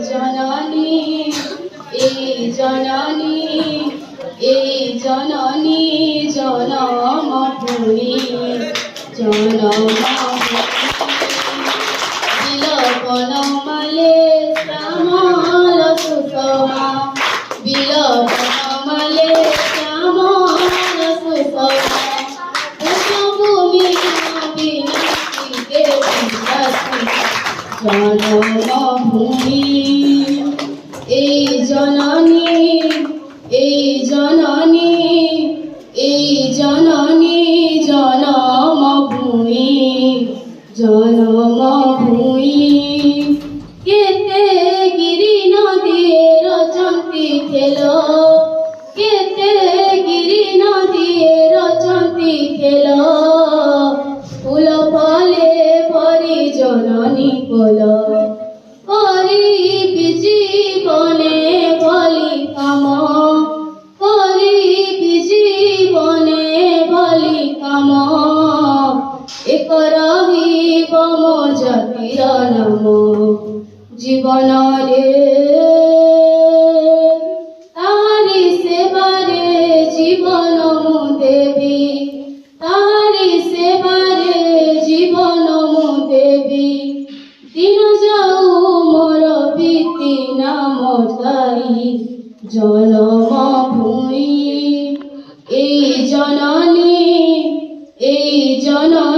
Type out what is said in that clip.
জননী এই জননী এই জননী জনমভূমি জনমভূমি বিলবনমালে শ্যামল সুষমা বিলবনমালে শ্যামল সুষমা ভূমি বিনাশিকে জনমভূমি এই জননী এই জননী এই জননী জনমভূমি জনমভূমি কেতে গিরি নদীয়ে রচন্তি খেল কেতে গিরি নদীয়ে রচন্তি খেল ফুল ফলে ভরি জননী কোল করিবি জীবনে বলি কাম করিবি জীবনে বলি কাম এক রহিব মো জাতির নাম জীবନରେ তারি সেবারে জীবন মু দেবী তারি সেবারে জীবন মু দেবী দিন যাও মোর বিতি নাম তাই জনমভূমি এই জননী এই জননী